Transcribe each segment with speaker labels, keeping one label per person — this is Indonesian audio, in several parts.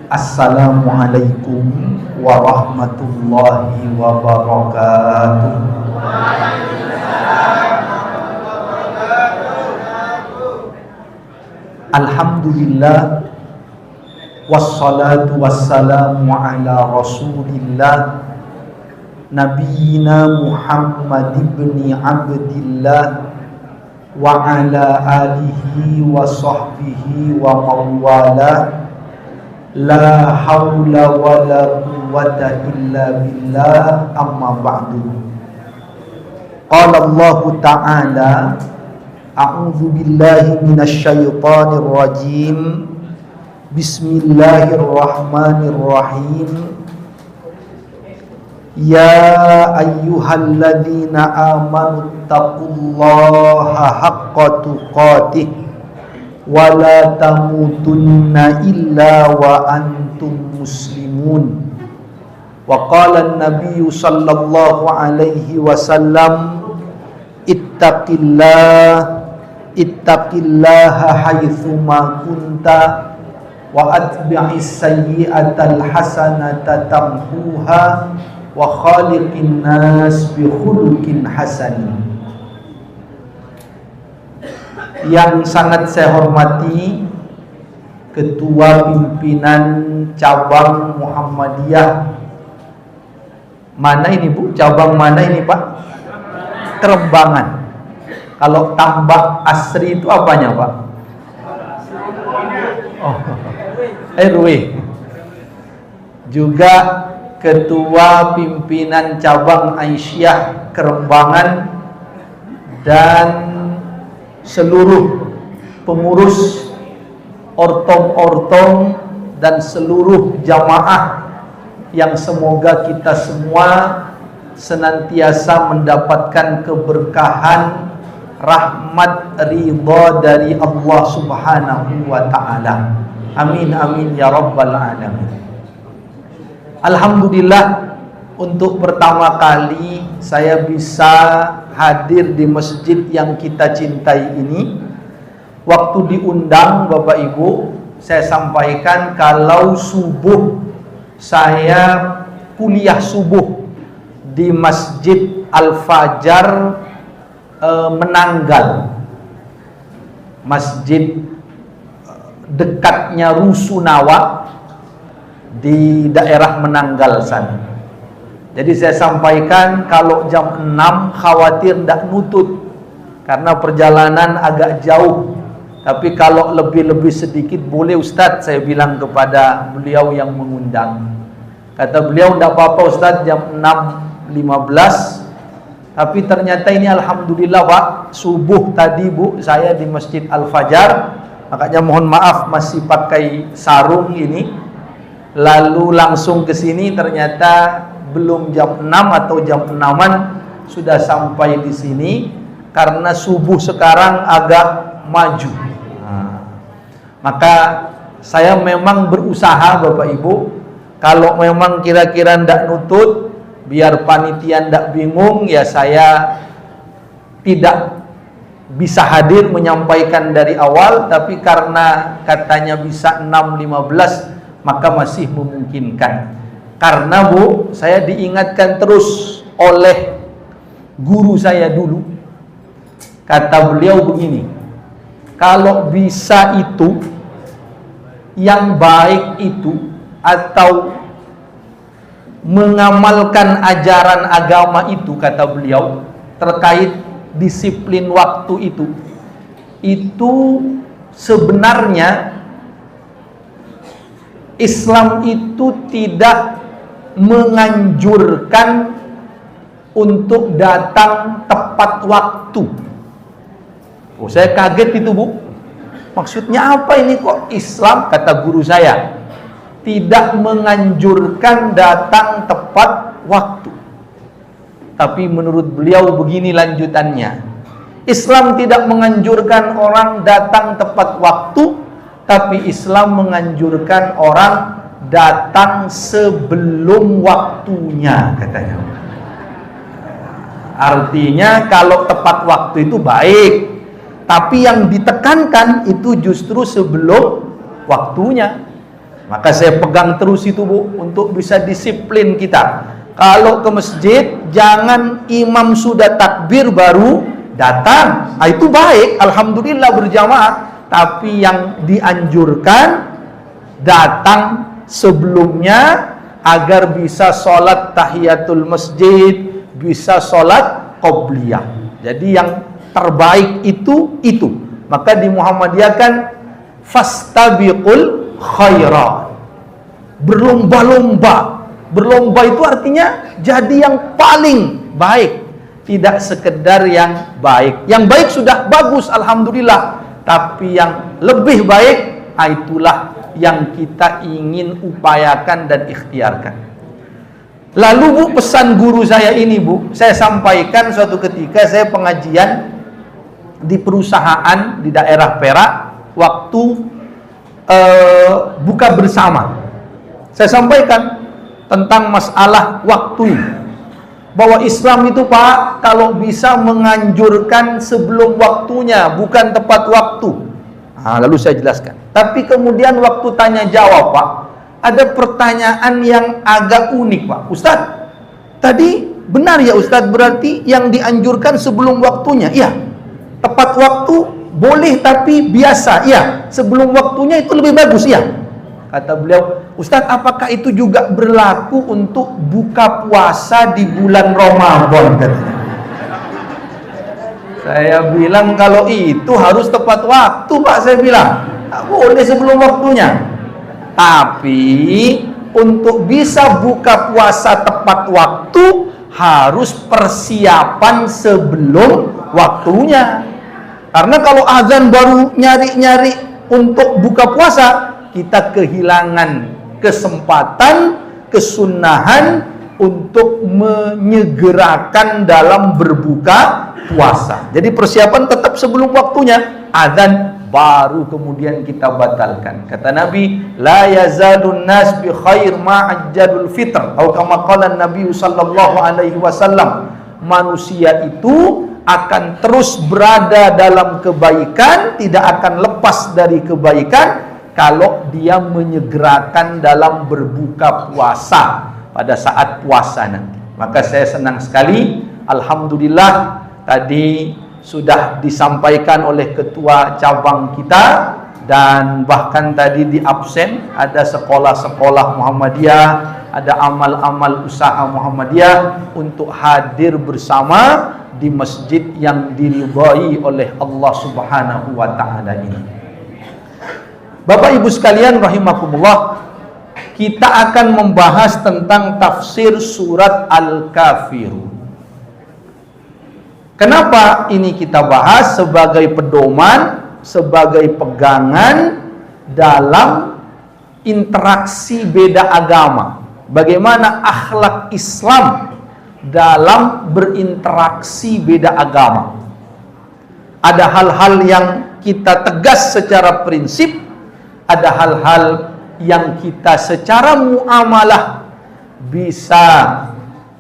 Speaker 1: Assalamualaikum warahmatullahi wabarakatuh. Alhamdulillah, wassalatu wassalamu ala rasulillah Nabiyyina Muhammad ibn Abdillah wa ala alihi wa sahbihi wa mawala. La hawla wa la quwwata illa billah, amma ba'du. Qala Allah ta'ala, a'udzu billahi minasy syaithanir rajim. Bismillahirrahmanirrahim. Ya ayyuhalladzina amanu taqullaha haqqa tuqatih wa la tamutunna illa wa antum muslimun. Wa qala an-nabiyyu sallallahu alaihi wasallam, ittaqillaha haitsu ma kunta wa atbi'is sayyi'atal hasanata tamhuha wa khaliqin nas bi khuluqin hasan. Yang sangat saya hormati Ketua Pimpinan Cabang Muhammadiyah. Mana ini Bu? Cabang mana ini Pak? Kerembangan. Kalau tambak asri itu apanya Pak? Oh, RW. Juga Ketua Pimpinan Cabang Aisyah Kerembangan dan seluruh pengurus ortom-ortom dan seluruh jamaah yang semoga kita semua senantiasa mendapatkan keberkahan, rahmat, ridha dari Allah Subhanahu wa ta'ala. Amin amin ya rabbal alamin. Alhamdulillah, untuk pertama kali saya bisa hadir di masjid yang kita cintai ini. Waktu diundang Bapak Ibu, saya sampaikan kalau subuh saya kuliah subuh di Masjid Al-Fajar Menanggal, masjid dekatnya Rusunawa di daerah Menanggal sana. Jadi saya sampaikan kalau jam 6 khawatir tidak nutut karena perjalanan agak jauh. Tapi kalau lebih-lebih sedikit boleh Ustadz, saya bilang kepada beliau yang mengundang. Kata beliau, tidak apa-apa Ustadz, jam 6.15. Tapi ternyata ini alhamdulillah Pak, subuh tadi Bu, saya di Masjid Al-Fajar. Makanya mohon maaf masih pakai sarung ini. Lalu langsung ke sini, ternyata belum jam 6 atau jam 6-an sudah sampai di sini karena subuh sekarang agak maju. Maka saya memang berusaha Bapak Ibu, kalau memang kira-kira ndak nutut, biar panitia ndak bingung, ya saya tidak bisa hadir menyampaikan dari awal, tapi karena katanya bisa 6.15 maka masih memungkinkan. Karena Bu, saya diingatkan terus oleh guru saya dulu. Kata beliau begini, kalau bisa itu, yang baik itu, atau mengamalkan ajaran agama itu, kata beliau, terkait disiplin waktu itu sebenarnya Islam itu tidak menganjurkan untuk datang tepat waktu. Oh, saya kaget itu Bu. Maksudnya apa ini kok Islam, kata guru saya, tidak menganjurkan datang tepat waktu. Tapi menurut beliau begini lanjutannya. Islam tidak menganjurkan orang datang tepat waktu, tapi Islam menganjurkan orang datang sebelum waktunya, katanya. Artinya kalau tepat waktu itu baik, Tapi yang ditekankan itu justru sebelum waktunya. Maka saya pegang terus itu, Bu, untuk bisa disiplin kita. Kalau ke masjid, jangan imam sudah takbir baru datang. Nah, itu baik, alhamdulillah berjamaah. Tapi yang dianjurkan datang sebelumnya agar bisa sholat tahiyatul masjid, bisa sholat qobliyah. Jadi yang terbaik itu. Maka di Muhammadiyah kan fastabiqul khairat, berlomba-lomba. Berlomba itu artinya jadi yang paling baik, tidak sekedar yang baik. Yang baik sudah bagus, alhamdulillah. Tapi yang lebih baik, itulah yang kita ingin upayakan dan ikhtiarkan. Lalu, Bu, pesan guru saya ini, Bu, saya sampaikan suatu ketika saya pengajian di perusahaan di daerah Perak waktu buka bersama. Saya sampaikan tentang masalah waktu, bahwa Islam itu, Pak, kalau bisa menganjurkan sebelum waktunya, bukan tepat waktu. Lalu saya jelaskan. Tapi kemudian waktu tanya jawab, Pak, ada pertanyaan yang agak unik, Pak. Ustadz, tadi benar ya Ustadz, berarti yang dianjurkan sebelum waktunya? Iya. Tepat waktu boleh, tapi biasa, iya. Sebelum waktunya itu lebih bagus, iya. Kata beliau, Ustadz, apakah itu juga berlaku untuk buka puasa di bulan Ramadan? Katanya. Saya bilang, kalau itu harus tepat waktu, Pak. Saya bilang, tak boleh sebelum waktunya. Tapi untuk bisa buka puasa tepat waktu, harus persiapan sebelum waktunya. Karena kalau azan baru nyari-nyari untuk buka puasa, kita kehilangan kesempatan, kesunahan untuk menyegerakan dalam berbuka puasa. Jadi persiapan tetap sebelum waktunya. Azan baru kemudian kita batalkan. Kata Nabi, la yazalun nas bi khair ma'ajjalul fitr, atau kama qala Nabi sallallahu alaihi wasallam. Manusia itu akan terus berada dalam kebaikan, tidak akan lepas dari kebaikan kalau dia menyegerakan dalam berbuka puasa pada saat puasa nanti. Maka saya senang sekali, alhamdulillah, tadi sudah disampaikan oleh ketua cabang kita, dan bahkan tadi di absen ada sekolah-sekolah Muhammadiyah, ada amal-amal usaha Muhammadiyah untuk hadir bersama di masjid yang diridhai oleh Allah Subhanahu wa taala ini. Bapak Ibu sekalian rahimakumullah, kita akan membahas tentang tafsir surat Al-Kafirun. Kenapa ini kita bahas? Sebagai pedoman, sebagai pegangan dalam interaksi beda agama. Bagaimana akhlak Islam dalam berinteraksi beda agama. Ada hal-hal yang kita tegas secara prinsip, ada hal-hal yang kita secara muamalah bisa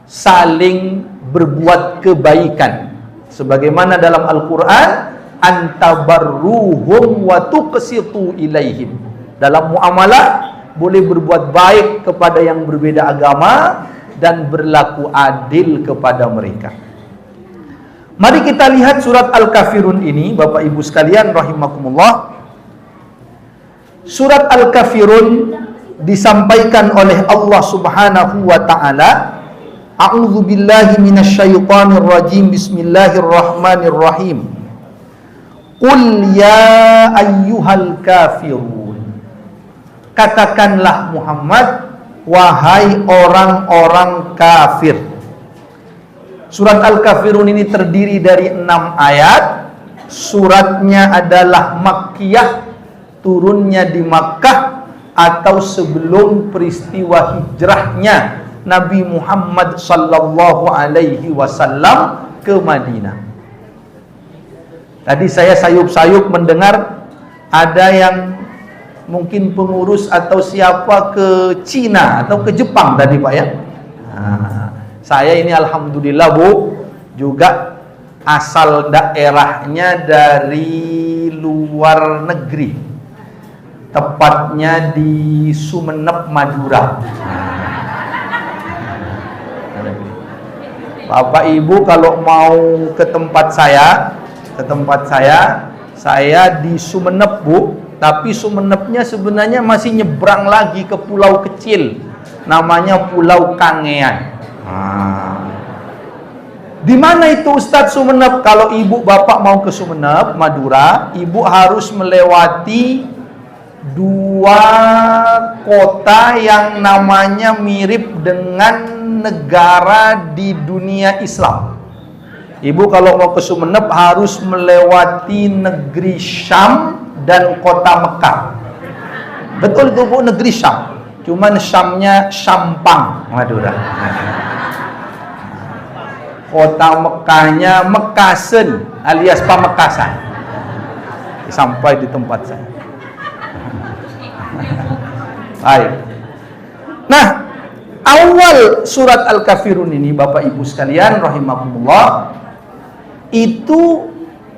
Speaker 1: saling berbuat kebaikan. Sebagaimana dalam Al-Quran, antabarruhum wa tuqsitu ilaihim. Dalam muamalah boleh berbuat baik kepada yang berbeda agama dan berlaku adil kepada mereka. Mari kita lihat surat Al-Kafirun ini, Bapak Ibu sekalian rahimakumullah. Surat Al-Kafirun disampaikan oleh Allah Subhanahu wa taala. A'udzu billahi minasyaitonir rajim. Bismillahirrahmanirrahim. Qul ya ayyuhal kafirun. Katakanlah Muhammad, wahai orang-orang kafir. Surat Al-Kafirun ini terdiri dari 6 ayat. Suratnya adalah Makkiyah, turunnya di Makkah atau sebelum peristiwa hijrahnya Nabi Muhammad sallallahu alaihi wasallam ke Madinah. Tadi saya sayup-sayup mendengar ada yang mungkin pengurus atau siapa ke Cina atau ke Jepang tadi, Pak, ya. Saya ini alhamdulillah, Bu, juga asal daerahnya dari luar negeri, tepatnya di Sumeneb, Madura. Bapak Ibu kalau mau ke tempat saya di Sumeneb, Bu. Tapi Sumenebnya sebenarnya masih nyebrang lagi ke pulau kecil, namanya Pulau Kangean. Di mana itu Ustadz Sumeneb? Kalau ibu bapak mau ke Sumeneb, Madura, ibu harus melewati dua kota yang namanya mirip dengan negara di dunia Islam. Ibu kalau mau ke Sumeneb harus melewati negeri Syam dan kota Mekah. Betul itu Bu, negeri Syam. Cuman Syamnya Syampang, Madura. Kota Mekahnya Mekasen alias Pamekasan. Sampai di tempat saya. Baik. Nah, awal surat Al-Kafirun ini Bapak Ibu sekalian rahimakumullah, itu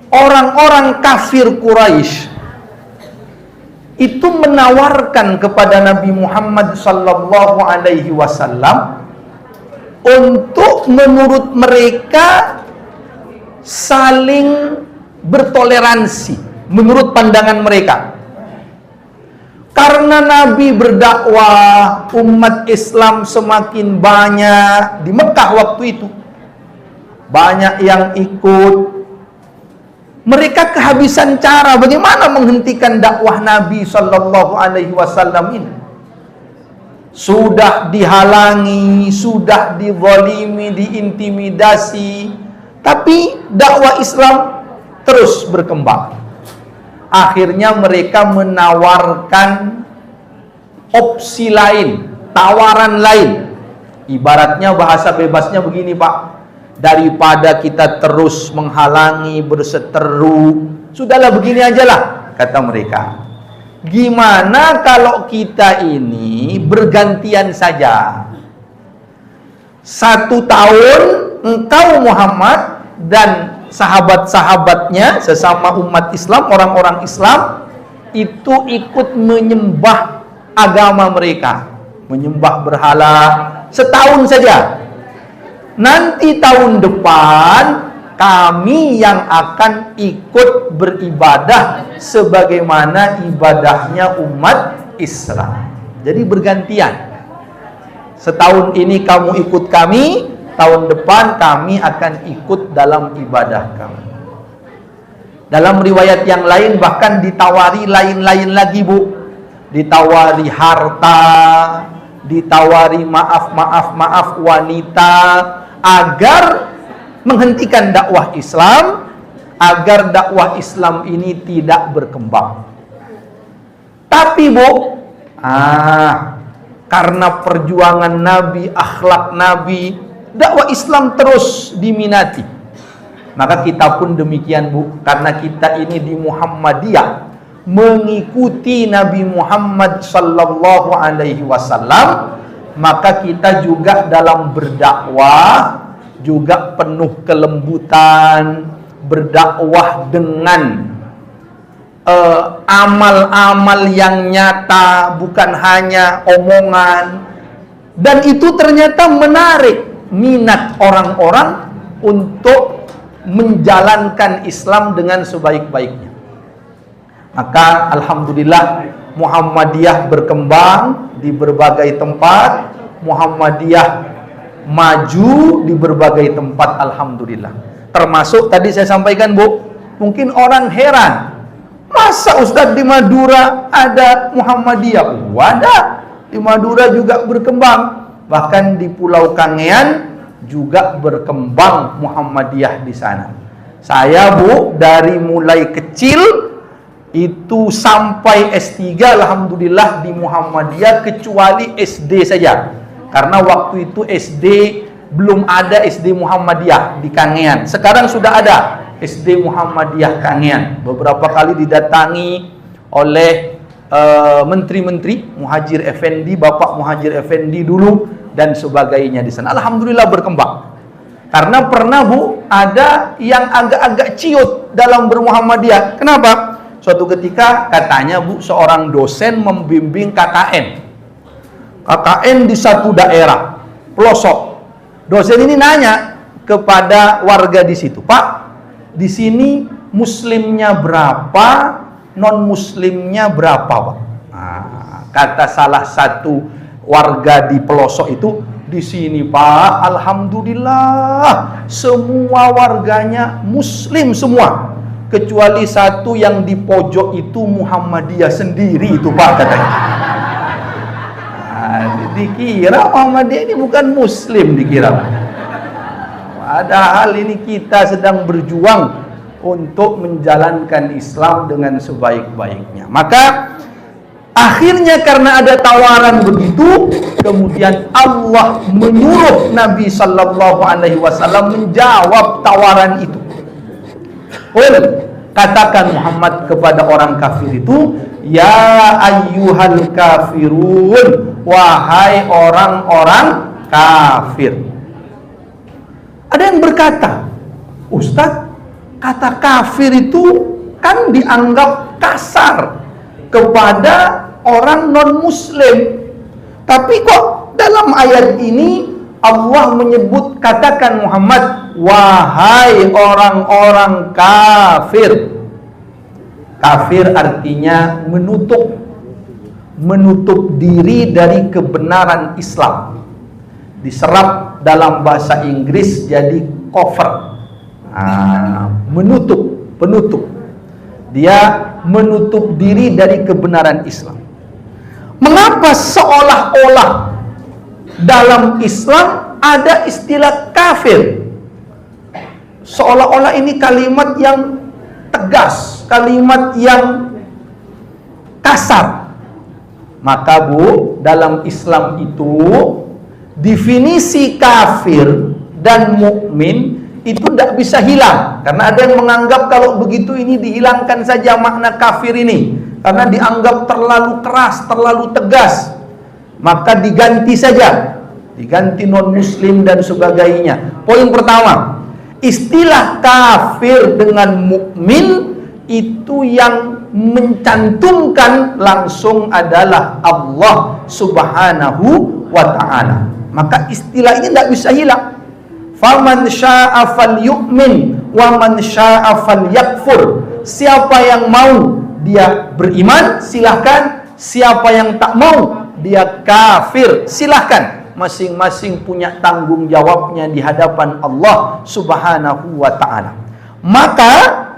Speaker 1: orang-orang kafir Quraisy itu menawarkan kepada Nabi Muhammad sallallahu alaihi wasallam untuk menurut mereka saling bertoleransi menurut pandangan mereka. Karena Nabi berdakwah, umat Islam semakin banyak di Mekah waktu itu. Banyak yang ikut. Mereka kehabisan cara bagaimana menghentikan dakwah Nabi sallallahu alaihi wasallam ini. Sudah dihalangi, sudah dizalimi, diintimidasi, tapi dakwah Islam terus berkembang. Akhirnya mereka menawarkan opsi lain, tawaran lain. Ibaratnya bahasa bebasnya begini, Pak. Daripada kita terus menghalangi, berseteru, sudahlah begini aja lah, kata mereka. Gimana kalau kita ini bergantian saja? 1 tahun engkau Muhammad dan sahabat-sahabatnya, sesama umat Islam, orang-orang Islam, itu ikut menyembah agama mereka, menyembah berhala setahun saja. Nanti tahun depan kami yang akan ikut beribadah sebagaimana ibadahnya umat Islam. Jadi bergantian. Setahun ini kamu ikut kami, tahun depan kami akan ikut dalam ibadah kami. Dalam riwayat yang lain bahkan ditawari lain-lain lagi, Bu. Ditawari harta, ditawari maaf wanita, agar menghentikan dakwah Islam, agar dakwah Islam ini tidak berkembang. Tapi Bu, karena perjuangan Nabi, akhlak Nabi, dakwah Islam terus diminati. Maka kita pun demikian, Bu, karena kita ini di Muhammadiyah mengikuti Nabi Muhammad sallallahu alaihi wasallam, maka kita juga dalam berdakwah juga penuh kelembutan, berdakwah dengan amal-amal yang nyata, bukan hanya omongan. Dan itu ternyata menarik minat orang-orang untuk menjalankan Islam dengan sebaik-baiknya. Maka alhamdulillah Muhammadiyah berkembang di berbagai tempat, Muhammadiyah maju di berbagai tempat, alhamdulillah. Termasuk tadi saya sampaikan, Bu, mungkin orang heran, masa Ustadz di Madura ada Muhammadiyah? Wadah, di Madura juga berkembang. Bahkan di Pulau Kangean juga berkembang Muhammadiyah di sana. Saya, Bu, dari mulai kecil itu sampai S3 alhamdulillah di Muhammadiyah, kecuali SD saja. Karena waktu itu SD belum ada SD Muhammadiyah di Kangean. Sekarang sudah ada SD Muhammadiyah Kangean. Beberapa kali didatangi oleh menteri-menteri, Muhajir Effendi, Bapak Muhajir Effendi dulu dan sebagainya di sana. Alhamdulillah berkembang. Karena pernah Bu, ada yang agak-agak ciut dalam bermuhammadiyah. Kenapa? Suatu ketika katanya Bu, seorang dosen membimbing KKN. KKN di satu daerah pelosok. Dosen ini nanya kepada warga di situ, Pak, di sini muslimnya berapa, non muslimnya berapa, Pak? Nah, kata salah satu warga di pelosok itu, di sini Pak, alhamdulillah semua warganya muslim semua, kecuali satu yang di pojok itu Muhammadiyah sendiri itu Pak, katanya. Nah, dikira Muhammadiyah ini bukan muslim, dikira. Padahal ini kita sedang berjuang untuk menjalankan Islam dengan sebaik-baiknya. Maka akhirnya karena ada tawaran begitu, kemudian Allah menyuruh Nabi Sallallahu Alaihi Wasallam menjawab tawaran itu. Katakan Muhammad kepada orang kafir itu, ya ayyuhal kafirun, wahai orang-orang kafir. Ada yang berkata, Ustadz, kata kafir itu kan dianggap kasar kepada orang non-muslim. Tapi kok dalam ayat ini Allah menyebut, katakan Muhammad, wahai orang-orang kafir. Kafir artinya menutup diri dari kebenaran Islam. Diserap dalam bahasa Inggris jadi cover. Penutup. Dia menutup diri dari kebenaran Islam. Mengapa seolah-olah dalam Islam ada istilah kafir? Seolah-olah ini kalimat yang tegas, kalimat yang kasar. Maka Bu, dalam Islam itu definisi kafir dan mukmin itu tidak bisa hilang, karena ada yang menganggap kalau begitu ini dihilangkan saja makna kafir ini, karena dianggap terlalu keras, terlalu tegas, maka diganti saja, diganti non muslim dan sebagainya. Poin pertama, istilah kafir dengan mukmin itu yang mencantumkan langsung adalah Allah Subhanahu wa ta'ala. Maka istilah ini tidak bisa hilang. Faman syaa'a falyu'min wa man syaa'a falyakfur. Siapa yang mau dia beriman, silahkan. Siapa yang tak mau dia kafir, silahkan. Masing-masing punya tanggung jawabnya di hadapan Allah Subhanahu wa ta'ala. Maka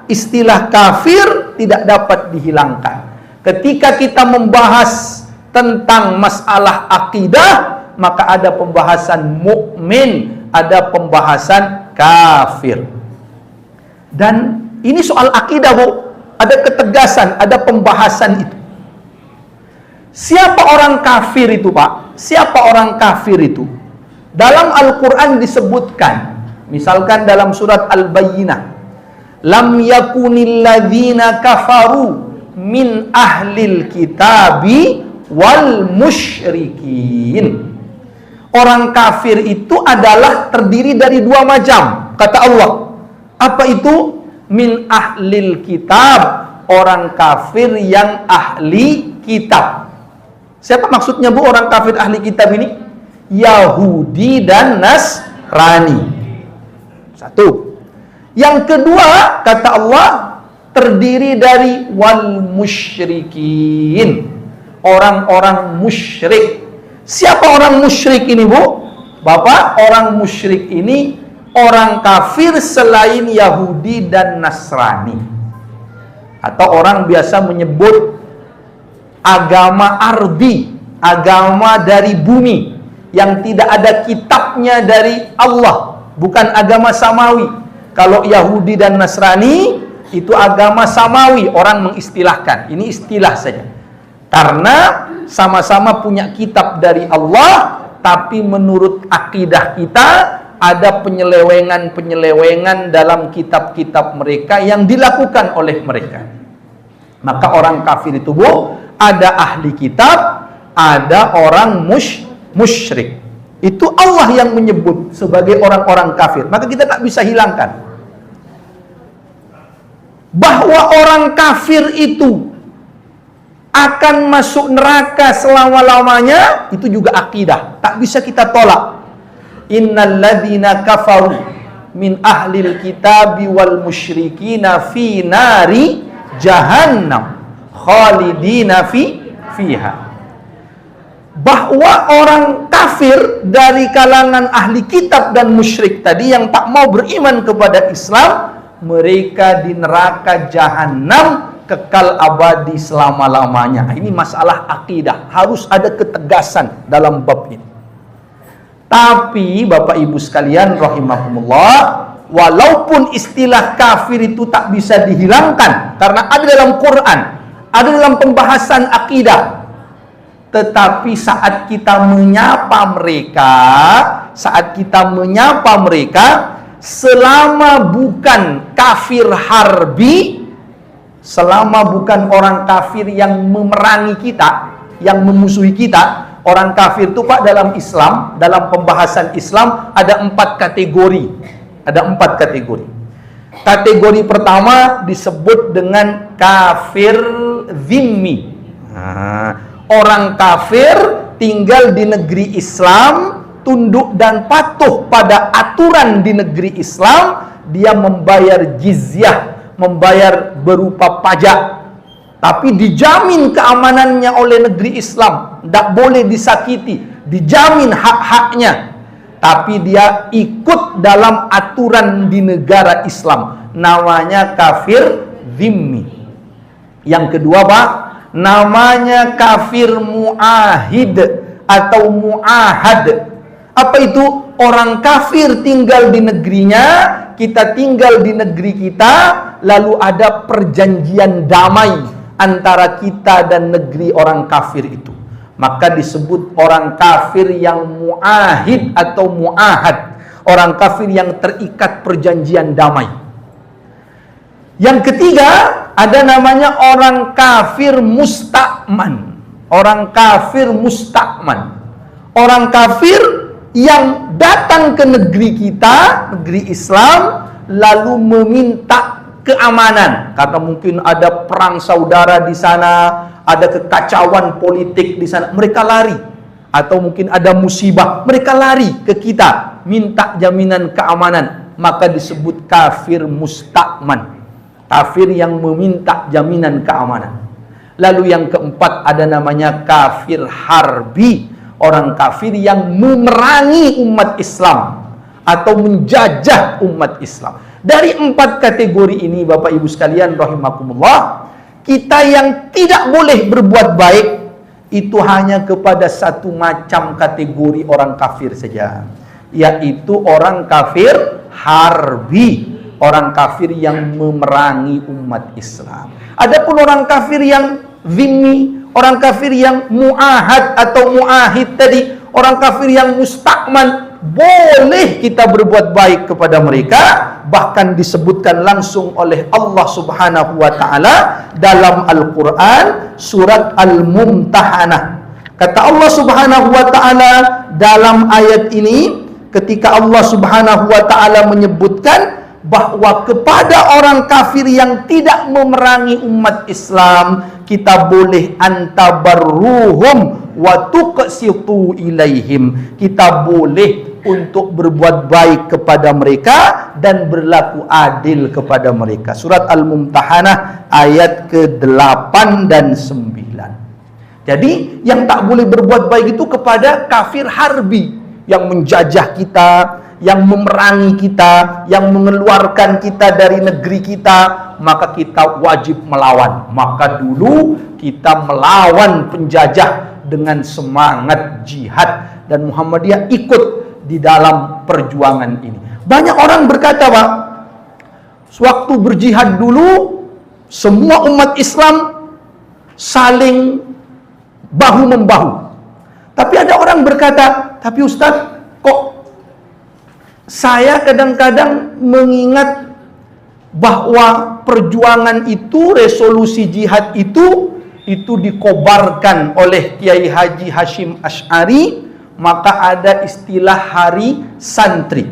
Speaker 1: istilah kafir tidak dapat dihilangkan. Ketika kita membahas tentang masalah akidah, maka ada pembahasan mukmin, ada pembahasan kafir. Dan ini soal akidah Bu, ada ketegasan, ada pembahasan itu. Siapa orang kafir itu Pak? Siapa orang kafir itu? Dalam Al-Quran disebutkan, misalkan dalam surat Al-Bayyinah, lam yakunil ladzina kafaru min ahlil kitabi wal musyrikin. Orang kafir itu adalah terdiri dari dua macam, kata Allah. Apa itu? Min ahlil kitab, orang kafir yang ahli kitab. Siapa maksudnya Bu orang kafir ahli kitab ini? Yahudi dan Nasrani. Satu. Yang kedua, kata Allah, terdiri dari wal musyrikin, orang-orang musyrik. Siapa orang musyrik ini Bu? Bapak, orang musyrik ini orang kafir selain Yahudi dan Nasrani. Atau orang biasa menyebut agama ardi, agama dari bumi, yang tidak ada kitabnya dari Allah, bukan agama samawi. Kalau Yahudi dan Nasrani itu agama samawi, orang mengistilahkan. Ini istilah saja. Karena sama-sama punya kitab dari Allah, tapi menurut akidah kita ada penyelewengan-penyelewengan dalam kitab-kitab mereka yang dilakukan oleh mereka. Maka orang kafir itu Bu, ada ahli kitab, ada orang musyrik. Itu Allah yang menyebut sebagai orang-orang kafir. Maka kita tak bisa hilangkan. Bahwa orang kafir itu akan masuk neraka selama-lamanya, itu juga akidah. Tak bisa kita tolak. Innal ladzina kafaru min ahlil kitabi wal musyrikina fi nari jahannam khalidina fiha. Bahwa orang kafir dari kalangan ahli kitab dan musyrik tadi yang tak mau beriman kepada Islam, mereka di neraka jahanam kekal abadi selama-lamanya. Ini masalah akidah, harus ada ketegasan dalam bab ini. Tapi Bapak Ibu sekalian rahimakumullah, walaupun istilah kafir itu tak bisa dihilangkan karena ada dalam Quran, ada dalam pembahasan akidah, tetapi saat kita menyapa mereka, selama bukan kafir harbi, selama bukan orang kafir yang memerangi kita, yang memusuhi kita. Orang kafir itu Pak dalam Islam, dalam pembahasan Islam ada 4 kategori. Ada 4 kategori. Kategori pertama disebut dengan kafir zimmi. Orang kafir tinggal di negeri Islam, tunduk dan patuh pada aturan di negeri Islam, dia membayar jizyah, membayar berupa pajak, tapi dijamin keamanannya oleh negeri Islam, tidak boleh disakiti, dijamin hak-haknya, tapi dia ikut dalam aturan di negara Islam, namanya kafir zimmi. Yang kedua Pak, namanya kafir muahid atau muahad. Apa itu? Orang kafir tinggal di negerinya, kita tinggal di negeri kita, lalu ada perjanjian damai antara kita dan negeri orang kafir itu. Maka disebut orang kafir yang muahid atau muahad. Orang kafir yang terikat perjanjian damai. Yang ketiga, ada namanya orang kafir musta'man. Orang kafir musta'man. Orang kafir yang datang ke negeri kita, negeri Islam, lalu meminta keamanan karena mungkin ada perang saudara di sana, ada kekacauan politik di sana, mereka lari. Atau mungkin ada musibah, mereka lari ke kita, minta jaminan keamanan, maka disebut kafir musta'man. Kafir yang meminta jaminan keamanan. Lalu yang keempat ada namanya kafir harbi. Orang kafir yang memerangi umat Islam atau menjajah umat Islam. Dari 4 kategori ini Bapak Ibu sekalian rahimakumullah, kita yang tidak boleh berbuat baik itu hanya kepada satu macam kategori orang kafir saja, yaitu orang kafir harbi, orang kafir yang memerangi umat Islam. Adapun orang kafir yang zimmi, orang kafir yang muahad atau muahid tadi, orang kafir yang musta'man, boleh kita berbuat baik kepada mereka. Bahkan disebutkan langsung oleh Allah Subhanahu wa ta'ala dalam Al-Quran surat Al-Mumtahanah. Kata Allah Subhanahu wa ta'ala dalam ayat ini, ketika Allah Subhanahu wa ta'ala menyebutkan bahwa kepada orang kafir yang tidak memerangi umat Islam, kita boleh antabarruhum wa tuqsitu ilaihim. Kita boleh untuk berbuat baik kepada mereka dan berlaku adil kepada mereka. Surat Al-Mumtahanah ayat ke-8 dan 9. Jadi yang tak boleh berbuat baik itu kepada kafir harbi yang menjajah kita, yang memerangi kita, yang mengeluarkan kita dari negeri kita, maka kita wajib melawan. Maka dulu kita melawan penjajah dengan semangat jihad, dan Muhammadiyah ikut di dalam perjuangan ini. Banyak orang berkata, Pak, sewaktu berjihad dulu semua umat Islam saling bahu-membahu. Tapi ada orang berkata, tapi Ustaz, kok saya kadang-kadang mengingat bahwa perjuangan itu, resolusi jihad itu dikobarkan oleh Kiai Haji Hashim Asy'ari maka ada istilah hari santri.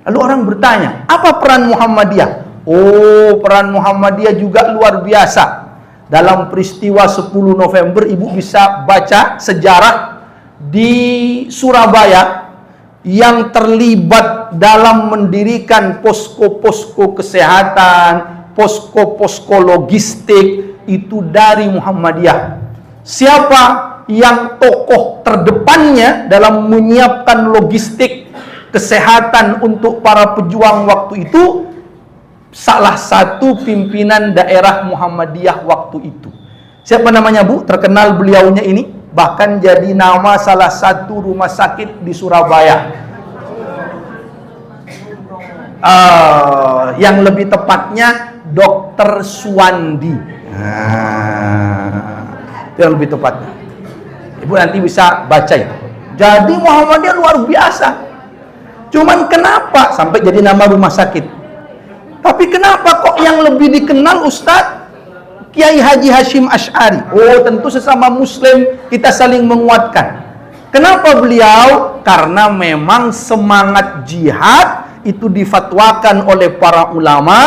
Speaker 1: Lalu orang bertanya, apa peran Muhammadiyah? Oh, peran Muhammadiyah juga luar biasa. Dalam peristiwa 10 November, ibu bisa baca sejarah di Surabaya yang terlibat dalam mendirikan posko-posko kesehatan, posko-posko logistik, itu dari Muhammadiyah. Siapa yang tokoh terdepannya dalam menyiapkan logistik kesehatan untuk para pejuang waktu itu? Salah satu pimpinan daerah Muhammadiyah waktu itu. Siapa namanya, Bu? Terkenal beliaunya ini, bahkan jadi nama salah satu rumah sakit di Surabaya. Yang lebih tepatnya Dr. Suwandi. Itu yang lebih tepatnya. Ibu nanti bisa baca itu. Jadi Muhammadiyah luar biasa. Cuman kenapa sampai jadi nama rumah sakit? Tapi kenapa kok yang lebih dikenal Ustadz Kiai Haji Hashim Asy'ari? Oh, tentu sesama Muslim kita saling menguatkan. Kenapa beliau? Karena memang semangat jihad itu difatwakan oleh para ulama,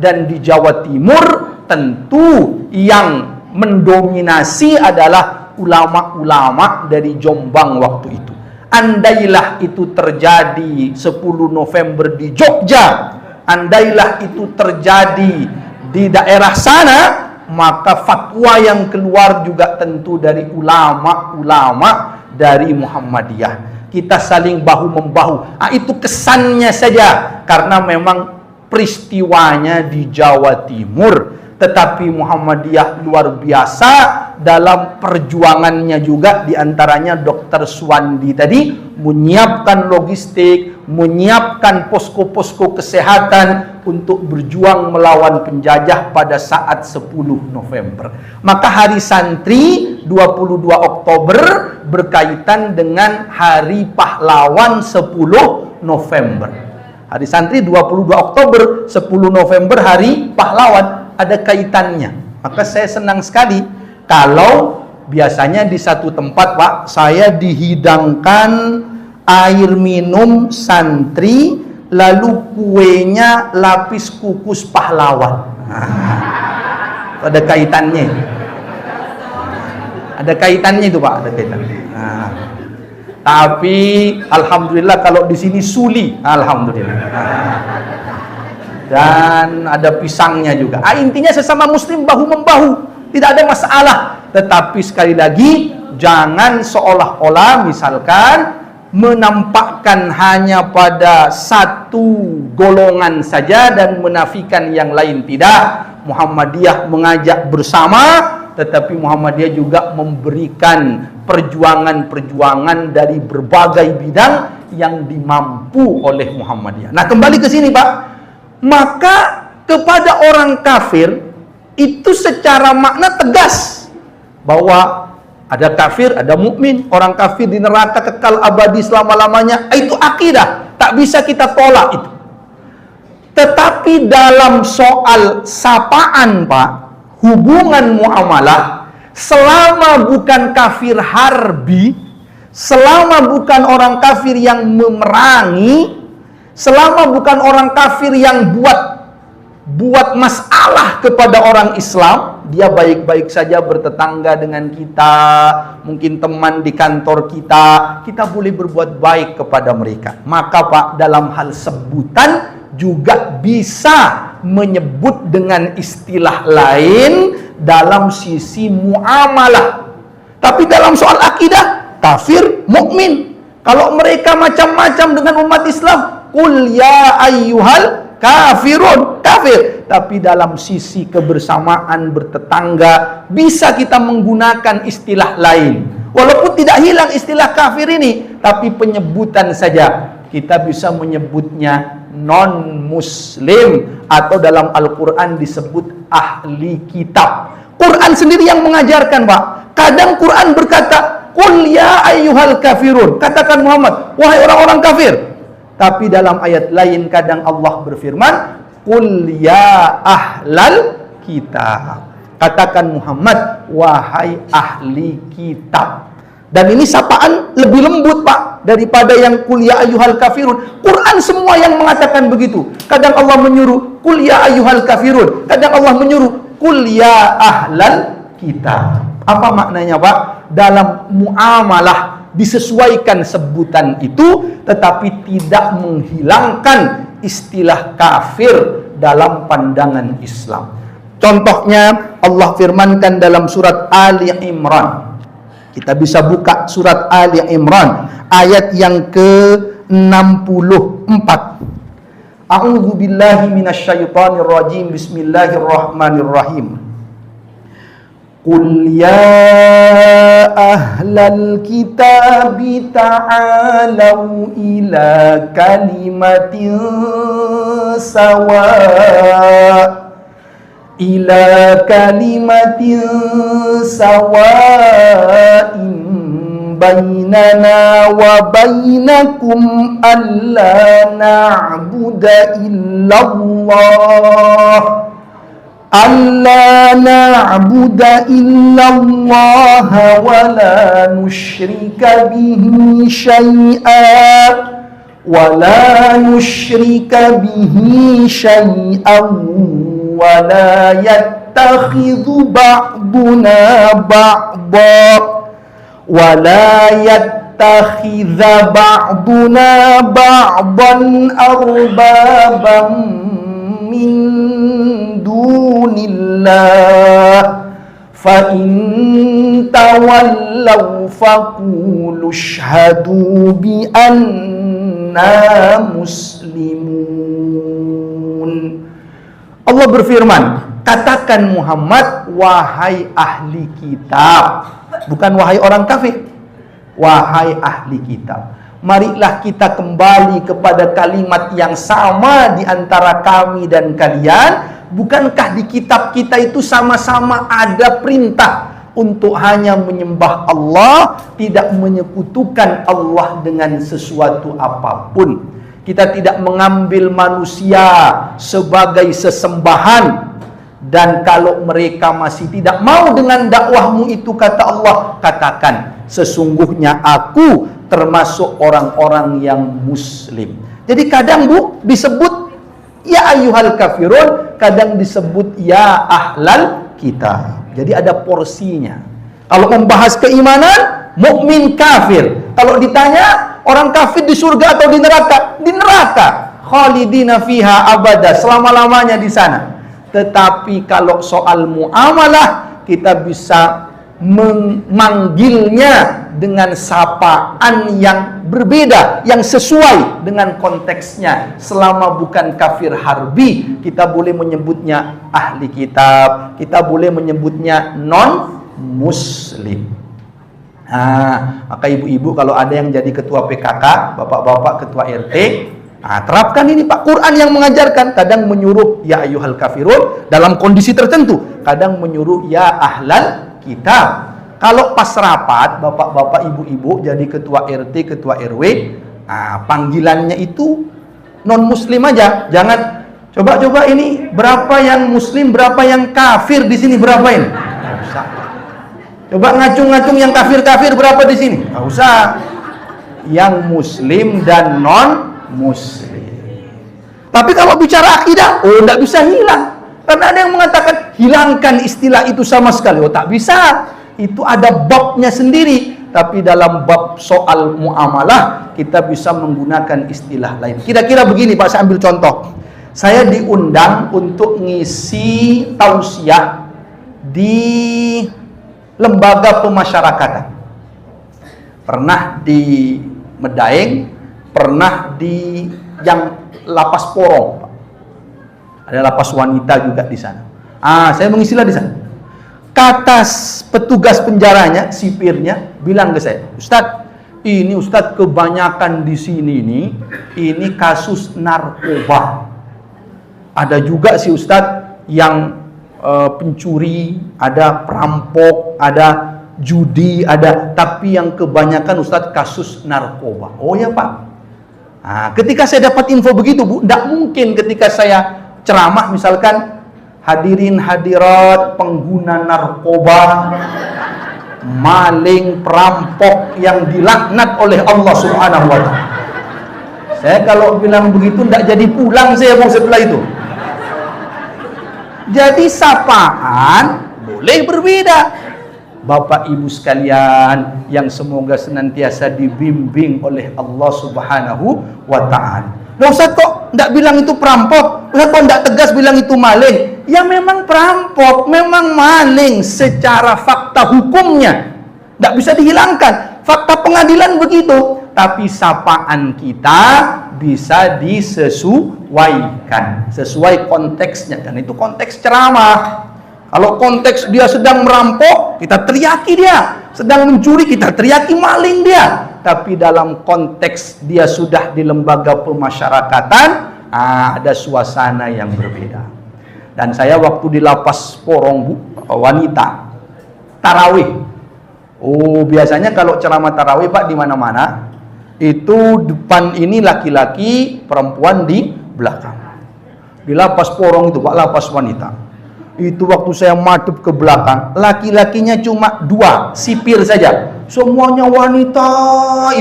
Speaker 1: dan di Jawa Timur tentu yang mendominasi adalah ulama-ulama dari Jombang waktu itu. Andailah itu terjadi 10 November di Jogja, andailah itu terjadi di daerah sana, maka fatwa yang keluar juga tentu dari ulama-ulama dari Muhammadiyah. Kita saling bahu-membahu. Itu kesannya saja, karena memang peristiwanya di Jawa Timur. Tetapi Muhammadiyah luar biasa dalam perjuangannya juga, diantaranya Dr. Suwandi tadi menyiapkan logistik, menyiapkan posko-posko kesehatan untuk berjuang melawan penjajah pada saat 10 November. Maka hari santri 22 Oktober berkaitan dengan hari pahlawan 10 November. Hari santri 22 Oktober, 10 November hari pahlawan, ada kaitannya. Maka saya senang sekali kalau biasanya di satu tempat, Pak, saya dihidangkan air minum santri, lalu kuenya lapis kukus pahlawan. Ada kaitannya. Ada kaitannya itu, Pak, ada kaitannya. Tapi alhamdulillah kalau di sini suli, alhamdulillah. Dan ada pisangnya juga. Intinya sesama muslim bahu-membahu, tidak ada masalah. Tetapi sekali lagi, jangan seolah-olah misalkan menampakkan hanya pada satu golongan saja dan menafikan yang lain. Tidak. Muhammadiyah mengajak bersama, tetapi Muhammadiyah juga memberikan perjuangan-perjuangan dari berbagai bidang yang dimampu oleh Muhammadiyah. Nah, kembali ke sini, Pak. Maka kepada orang kafir itu secara makna tegas bahwa ada kafir, ada mukmin. Orang kafir di neraka kekal abadi selama-lamanya. Itu akidah, tak bisa kita tolak itu. Tetapi dalam soal sapaan, Pak, hubungan muamalah, selama bukan kafir harbi, selama bukan orang kafir yang memerangi, selama bukan orang kafir yang buat masalah kepada orang Islam, dia baik-baik saja bertetangga dengan kita, mungkin teman di kantor kita boleh berbuat baik kepada mereka. Maka, Pak, dalam hal sebutan juga bisa menyebut dengan istilah lain dalam sisi muamalah. Tapi dalam soal akidah, kafir, mukmin. Kalau mereka macam-macam dengan umat Islam, qul ya ayyuhal kafirun, kafir. Tapi dalam sisi kebersamaan bertetangga bisa kita menggunakan istilah lain. Walaupun tidak hilang istilah kafir ini, tapi penyebutan saja. Kita bisa menyebutnya non-muslim, atau dalam Al-Quran disebut ahli kitab. Quran sendiri yang mengajarkan, Pak. Kadang Quran berkata, qul ya ayyuhal kafirun. Katakan Muhammad, wahai orang-orang kafir. Tapi dalam ayat lain kadang Allah berfirman, qul ya ahlal kitab. Katakan Muhammad, wahai ahli kitab. Dan ini sapaan lebih lembut Pak daripada yang qul ya ayyuhal kafirun. Quran semua yang mengatakan begitu. Kadang Allah menyuruh qul ya ayyuhal kafirun, kadang Allah menyuruh qul ya ahlal kitab. Apa maknanya Pak? Dalam muamalah disesuaikan sebutan itu, tetapi tidak menghilangkan istilah kafir dalam pandangan Islam. Contohnya Allah firmankan dalam surat Ali Imran. Kita bisa buka surat Ali Imran ayat yang ke-64. A'udzu billahi minasyaitonir rajim. Bismillahirrahmanirrahim. Qul ya ahlal kitabi ta'alau ila kalimatin sawa' ila kalimatin sawa'in bainana wa bainakum alla na'budu illallah wa la nusyrika bihi syai'an ولا يتخذ بعضنا بعضا أربابا من دون الله فإن تولوا فقولوا اشهدوا بأننا مسلمون. Allah berfirman, katakan Muhammad, wahai ahli kitab. Bukan wahai orang kafir. Wahai ahli kitab, marilah kita kembali kepada kalimat yang sama di antara kami dan kalian. Bukankah di kitab kita itu sama-sama ada perintah untuk hanya menyembah Allah, tidak menyekutukan Allah dengan sesuatu apapun. Kita tidak mengambil manusia sebagai sesembahan. Dan kalau mereka masih tidak mau dengan dakwahmu itu, kata Allah, katakan, sesungguhnya aku termasuk orang-orang yang muslim. Jadi kadang disebut ya ayyuhal kafirun, kadang disebut ya ahlal kitab. Jadi ada porsinya. Kalau membahas keimanan, mukmin kafir. Kalau ditanya orang kafir di surga atau di neraka? Di neraka. Khalidina fiha abada, selama-lamanya di sana. Tetapi kalau soal muamalah, kita bisa memanggilnya dengan sapaan yang berbeda, yang sesuai dengan konteksnya. Selama bukan kafir harbi, kita boleh menyebutnya ahli kitab, kita boleh menyebutnya non-muslim. Nah, maka ibu-ibu kalau ada yang jadi ketua PKK, bapak-bapak ketua RT, terapkan ini Pak. Quran yang mengajarkan, kadang menyuruh ya ayyuhal kafirun dalam kondisi tertentu, kadang menyuruh ya ahlal kitab. Kalau pas rapat, bapak-bapak ibu-ibu jadi ketua RT, ketua RW, panggilannya itu non-muslim aja. Jangan coba-coba ini berapa yang muslim, berapa yang kafir di sini, berapa ini? Nggak usah. Coba ngacung-ngacung yang kafir-kafir berapa di sini? Nggak usah. Yang muslim dan non-muslim. Tapi kalau bicara akidah, nggak bisa hilang. Karena ada yang mengatakan hilangkan istilah itu sama sekali. Tak bisa. Itu ada babnya sendiri. Tapi dalam bab soal muamalah, kita bisa menggunakan istilah lain. Kira-kira begini Pak, saya ambil contoh. Saya diundang untuk ngisi tausiah di lembaga pemasyarakatan. Pernah di Medaeng, pernah di yang lapas Porong, Pak. Ada lapas wanita juga di sana. Saya mengisilah di sana. Kata petugas penjaranya, sipirnya, bilang ke saya, Ustadz, ini Ustadz kebanyakan di sini ini kasus narkoba. Ada juga sih Ustadz yang pencuri, ada perampok, ada judi, ada, tapi yang kebanyakan Ustadz kasus narkoba. Oh ya Pak. Ketika saya dapat info begitu Bu, tidak mungkin ketika saya ceramah misalkan hadirin hadirat pengguna narkoba, maling, perampok yang dilaknat oleh Allah Subhanahu wa taala. Saya kalau bilang begitu tidak jadi pulang saya setelah itu. Jadi sapaan boleh berbeda. Bapak Ibu sekalian yang semoga senantiasa dibimbing oleh Allah Subhanahu wa taala. Nah, Ustaz kok tidak bilang itu perampok? Ustaz kok tidak tegas bilang itu maling? Ya memang perampok, memang maling secara fakta hukumnya. Tidak bisa dihilangkan. Fakta pengadilan begitu. Tapi sapaan kita bisa disesuaikan sesuai konteksnya. Dan itu konteks ceramah. Kalau konteks dia sedang merampok, kita teriaki dia. Sedang mencuri, kita teriaki maling dia. Tapi dalam konteks dia sudah di lembaga pemasyarakatan, ada suasana yang berbeda. Dan saya waktu di lapas Porong wanita, tarawih. Oh, biasanya kalau ceramah tarawih Pak di mana-mana, itu depan ini laki-laki, perempuan di belakang. Di lapas Porong itu Pak, lapas wanita. Itu waktu saya madep ke belakang, laki-lakinya cuma 2, sipir saja. Semuanya wanita,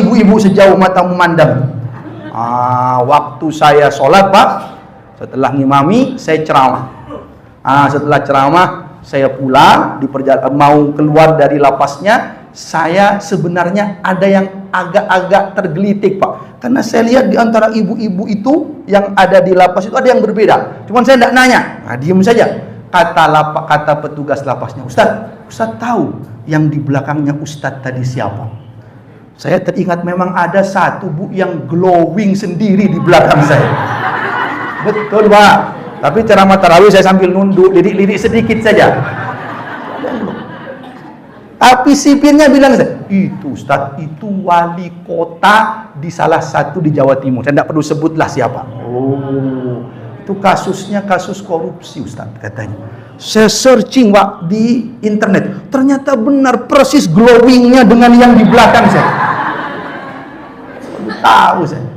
Speaker 1: ibu-ibu sejauh mata memandang. Waktu saya sholat Pak, setelah ngimami, saya ceramah. Setelah ceramah, saya pulang, di perjalanan mau keluar dari lapasnya, saya sebenarnya ada yang agak-agak tergelitik Pak. Karena saya lihat di antara ibu-ibu itu yang ada di lapas itu ada yang berbeda. Cuman saya tidak nanya, diem saja. Kata petugas lapasnya, Ustaz tahu yang di belakangnya Ustaz tadi siapa? Saya teringat memang ada satu Bu yang glowing sendiri di belakang saya. Betul Pak. Tapi ceramah tarawih saya sambil nunduk, lirik-lirik sedikit saja. Tapi sipirnya bilang, itu Ustaz, itu wali kota di salah satu di Jawa Timur. Saya tidak perlu sebutlah siapa. Itu kasusnya kasus korupsi Ustaz katanya. Saya searching Pak di internet, ternyata benar persis glowingnya dengan yang di belakang saya. Tahu saya.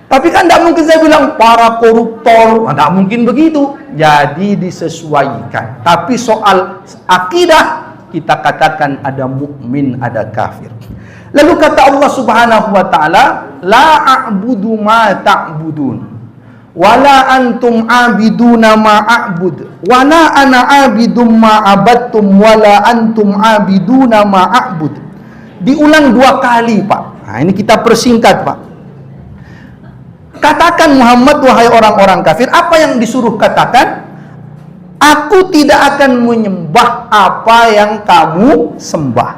Speaker 1: Tapi kan tidak mungkin saya bilang para koruptor, tidak mungkin begitu. Jadi disesuaikan. Tapi soal akidah kita katakan ada mukmin, ada kafir. Lalu kata Allah Subhanahu wa taala, la a'budu ma ta'budun. Wala antum abiduna ma a'bud wala ana abidum ma abattum wala antum abiduna ma a'bud. Diulang 2 kali Pak. Ini kita persingkat Pak. Katakan Muhammad, wahai orang-orang kafir, apa yang disuruh katakan? Aku tidak akan menyembah apa yang kamu sembah,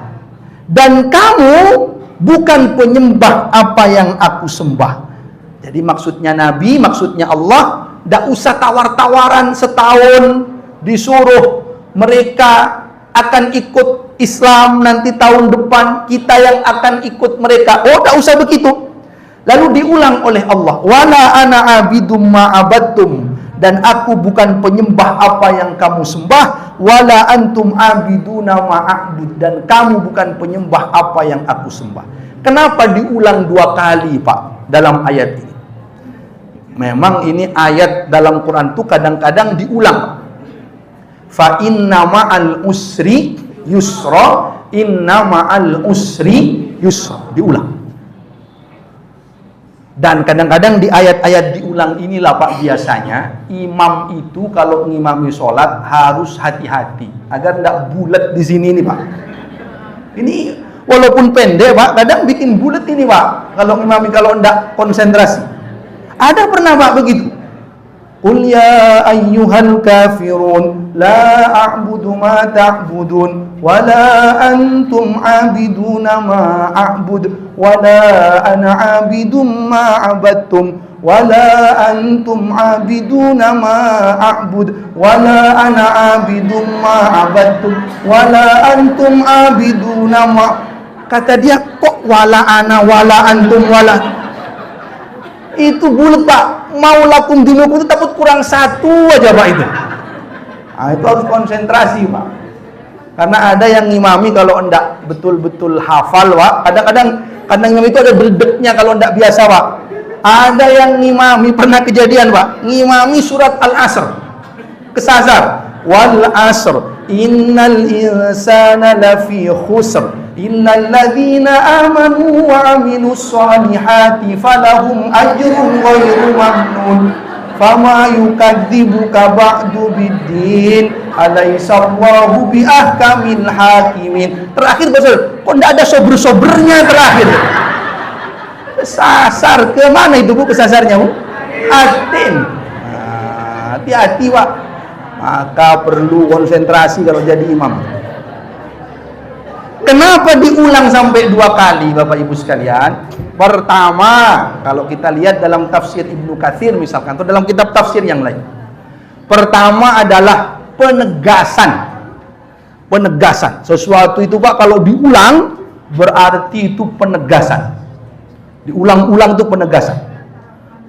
Speaker 1: dan kamu bukan penyembah apa yang aku sembah. Jadi maksudnya Nabi, maksudnya Allah, tidak usah tawar-tawaran setahun disuruh mereka akan ikut Islam nanti tahun depan, kita yang akan ikut mereka. Oh, tidak usah begitu. Lalu diulang oleh Allah, wala ana abidum ma abattum, dan aku bukan penyembah apa yang kamu sembah, wala antum abiduna ma a'bud, dan kamu bukan penyembah apa yang aku sembah. Kenapa diulang 2 kali Pak dalam ayat ini? Memang ini ayat dalam Quran itu kadang-kadang diulang. Fa inna ma'al usri yusra, inna ma'al usri yusra, diulang. Dan kadang-kadang di ayat-ayat diulang inilah Pak, biasanya imam itu kalau ngimami sholat harus hati-hati agar tidak bulat di sini nih Pak. Ini walaupun pendek Pak, kadang bikin bulat ini Pak kalau ngimami, kalau tidak konsentrasi. Ada pernah Pak begitu? Qul ya ayyuhal kafirun la a'budu ma ta'budun wa la antum 'abiduna ma a'bud wa la ana 'abidum ma 'abadtum wa la antum 'abiduna ma a'bud wa la ana 'abidum ma 'abadtum wa la antum 'abiduna ma. Kata dia, kok wala ana wala antum wala, itu bulat Pak. Mau lakum dinukum itu takut kurang 1 aja Pak itu. Itu harus konsentrasi Pak. Karena ada yang ngimami kalau enggak betul-betul hafal Pak, kadang-kadang ngimami itu ada berdeknya kalau enggak biasa Pak. Ada yang ngimami, pernah kejadian Pak, ngimami surat Al-Asr kesasar, wal asr innal insana lafi khusr illal ladzina amanu wa amilus solihati falahum ajrun ghairu mamnun fama yukadzibuka ba'du biddin alaisallahu biahkamil hakimin. Terakhir Basul, kok enggak ada sober-sobernya terakhir? Kesasar ke mana itu Bu kesasarnya Bu? Atin. Nah, hati-hati Pak. Maka perlu konsentrasi kalau jadi imam. Kenapa diulang sampai 2 kali Bapak Ibu sekalian? Pertama, kalau kita lihat dalam tafsir Ibnu Katsir misalkan, atau dalam kitab tafsir yang lain. Pertama adalah penegasan. Penegasan. Sesuatu itu Pak kalau diulang berarti itu penegasan. Diulang-ulang itu penegasan.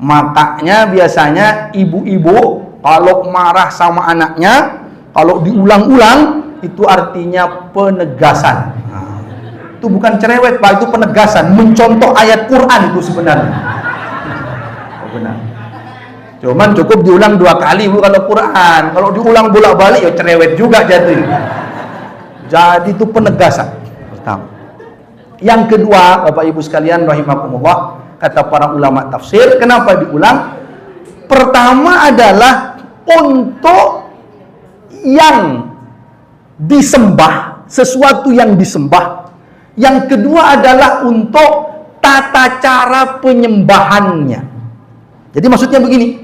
Speaker 1: Makanya biasanya ibu-ibu kalau marah sama anaknya, kalau diulang-ulang itu artinya penegasan. Nah, itu bukan cerewet Pak, itu penegasan, mencontoh ayat Quran itu sebenarnya. Oh, benar. Cuman cukup diulang 2 kali Bu kalau Quran. Kalau diulang bolak-balik ya cerewet juga jadi. Jadi itu penegasan pertama. Yang kedua, Bapak Ibu sekalian rahimakumullah, kata para ulama tafsir, kenapa diulang? Pertama adalah untuk yang disembah, sesuatu yang disembah. Yang kedua adalah untuk tata cara penyembahannya. Jadi maksudnya begini,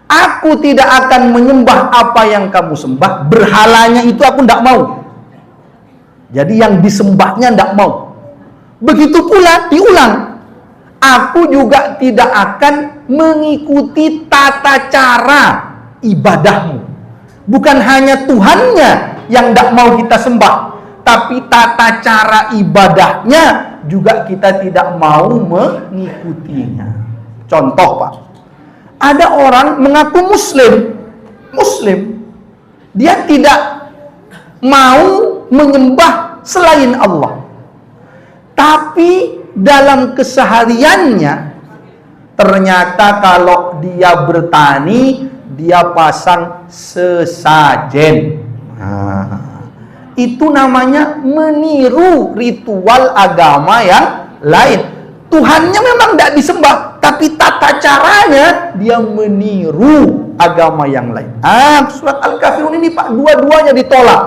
Speaker 1: aku tidak akan menyembah apa yang kamu sembah, berhalanya itu aku tidak mau. Jadi yang disembahnya tidak mau. Begitu pula diulang, aku juga tidak akan mengikuti tata cara ibadahmu. Bukan hanya Tuhannya yang tidak mau kita sembah, tapi tata cara ibadahnya juga kita tidak mau mengikutinya. Contoh Pak, ada orang mengaku Muslim, dia tidak mau menyembah selain Allah, tapi dalam kesehariannya ternyata kalau dia bertani, dia pasang sesajen. Nah, itu namanya meniru ritual agama yang lain. Tuhannya memang tidak disembah, tapi tata caranya dia meniru agama yang lain. Surat Al-Kafirun ini Pak, dua-duanya ditolak.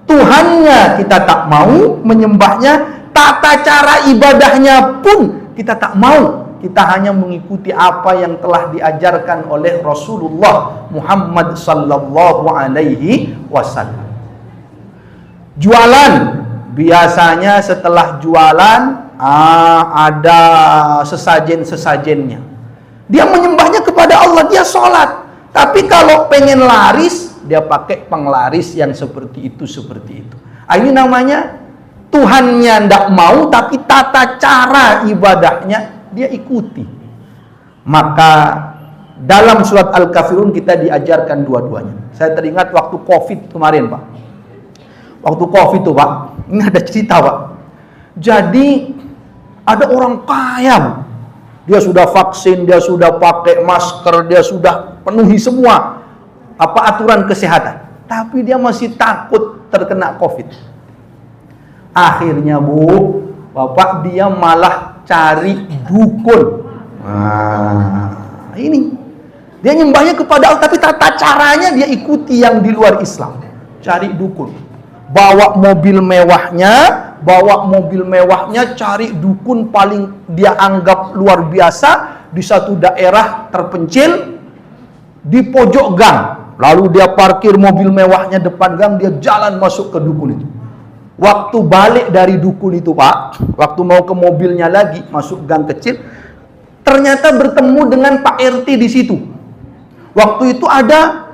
Speaker 1: Tuhannya kita tak mau menyembahnya, tata cara ibadahnya pun kita tak mau. Kita hanya mengikuti apa yang telah diajarkan oleh Rasulullah Muhammad sallallahu alaihi wasallam. Jualan, biasanya setelah jualan ada sesajen-sesajennya. Dia menyembahnya kepada Allah, dia sholat. Tapi kalau pengen laris, dia pakai penglaris yang seperti itu. Ini namanya Tuhannya tidak mau, tapi tata cara ibadahnya dia ikuti. Maka dalam surat Al-Kafirun kita diajarkan dua-duanya. Saya teringat waktu COVID kemarin Pak. Waktu COVID itu Pak, ini ada cerita Pak. Jadi ada orang kaya, dia sudah vaksin, dia sudah pakai masker, dia sudah penuhi semua aturan kesehatan, tapi dia masih takut terkena COVID. Akhirnya Bu, Bapak, dia malah cari dukun. Ini dia nyembahnya kepada Allah, tapi tata caranya dia ikuti yang di luar Islam. Cari dukun, bawa mobil mewahnya, cari dukun paling dia anggap luar biasa di satu daerah terpencil di pojok gang. Lalu dia parkir mobil mewahnya depan gang, dia jalan masuk ke dukun itu. Waktu balik dari dukun itu Pak, waktu mau ke mobilnya lagi masuk gang kecil, ternyata bertemu dengan Pak RT di situ. Waktu itu ada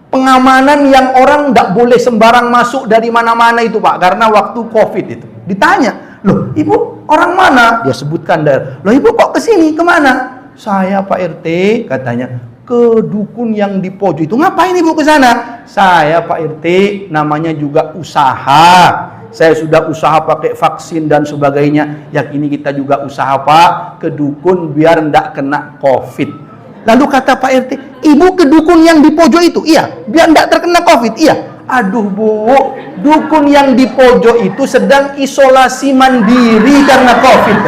Speaker 1: pengamanan yang orang tidak boleh sembarang masuk dari mana-mana itu Pak, karena waktu COVID itu. Ditanya, loh Ibu orang mana? Dia sebutkan daerah. Loh Ibu kok kesini, kemana? Saya Pak RT, katanya, ke dukun yang di pojok itu. Ngapain Ibu ke sana? Saya Pak RT, namanya juga usaha. Saya sudah usaha pakai vaksin dan sebagainya. Yang ini kita juga usaha Pak, ke dukun biar ndak kena COVID. Lalu kata Pak RT, ibu ke dukun yang di pojok itu? Iya, biar tidak terkena COVID. Iya. Aduh Bu, dukun yang di pojok itu sedang isolasi mandiri karena COVID.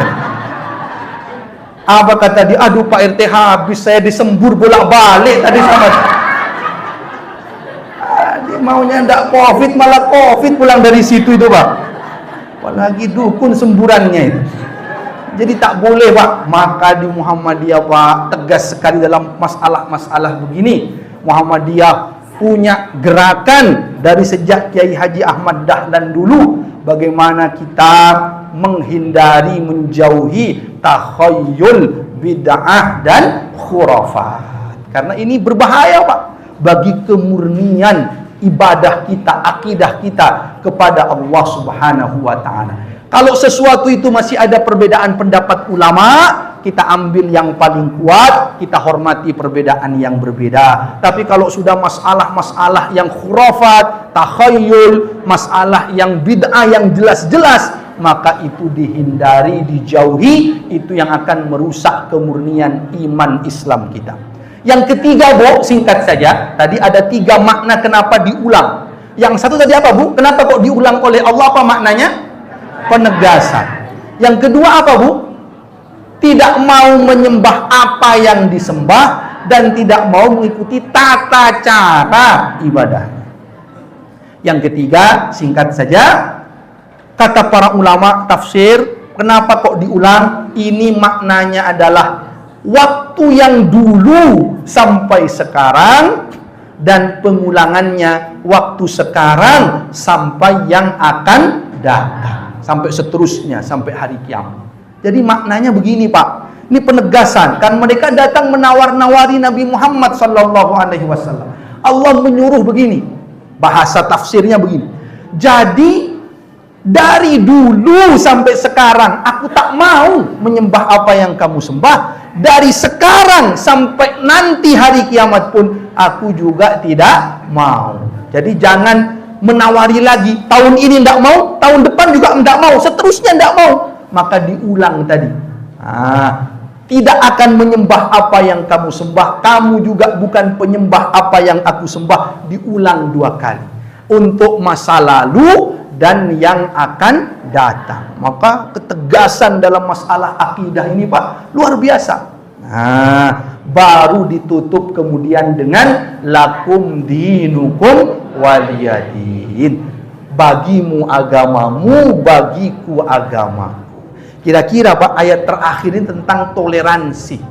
Speaker 1: Apa kata dia? Aduh Pak RT, habis saya disembur bolak-balik tadi sama. Dia maunya ndak COVID, malah COVID pulang dari situ itu Pak. Apalagi dukun semburannya itu. Jadi tak boleh Pak. Maka di Muhammadiyah Pak, tegas sekali dalam masalah-masalah begini. Muhammadiyah punya gerakan dari sejak Kiai Haji Ahmad Dahlan dulu, bagaimana kita menghindari, menjauhi takhayyul, bid'ah dan khurafat. Karena ini berbahaya Pak bagi kemurnian ibadah kita, akidah kita kepada Allah Subhanahu wa taala. Kalau sesuatu itu masih ada perbedaan pendapat ulama, kita ambil yang paling kuat, kita hormati perbedaan yang berbeda. Tapi kalau sudah masalah-masalah yang khurafat, takhayyul, masalah yang bid'ah yang jelas-jelas, maka itu dihindari, dijauhi. Itu yang akan merusak kemurnian iman Islam kita. Yang ketiga Bu, singkat saja, tadi ada 3 makna kenapa diulang. Yang satu tadi apa Bu? Kenapa kok diulang oleh Allah? Apa maknanya? Penegasan. Yang kedua apa Bu? Tidak mau menyembah apa yang disembah dan tidak mau mengikuti tata cara ibadah. Yang ketiga, singkat saja, kata para ulama tafsir, kenapa kok diulang? Ini maknanya adalah waktu yang dulu sampai sekarang, dan pengulangannya waktu sekarang sampai yang akan datang, sampai seterusnya, sampai hari kiamat. Jadi maknanya begini Pak, ini penegasan. Kan mereka datang menawar-nawari Nabi Muhammad sallallahu alaihi wasallam. Allah menyuruh begini, bahasa tafsirnya begini. Jadi dari dulu sampai sekarang aku tak mau menyembah apa yang kamu sembah. Dari sekarang sampai nanti hari kiamat pun aku juga tidak mau. Jadi jangan menawari lagi. Tahun ini tidak mau, tahun depan juga tidak mau, seterusnya tidak mau. Maka diulang tadi. Tidak akan menyembah apa yang kamu sembah. Kamu juga bukan penyembah apa yang aku sembah. Diulang 2 kali. Untuk masa lalu dan yang akan datang. Maka ketegasan dalam masalah akidah ini Pak, luar biasa. Baru ditutup kemudian dengan lakum dinukum waliyadin. Bagimu agamamu, bagiku agamaku. Kira-kira Pak, ayat terakhir ini tentang toleransi.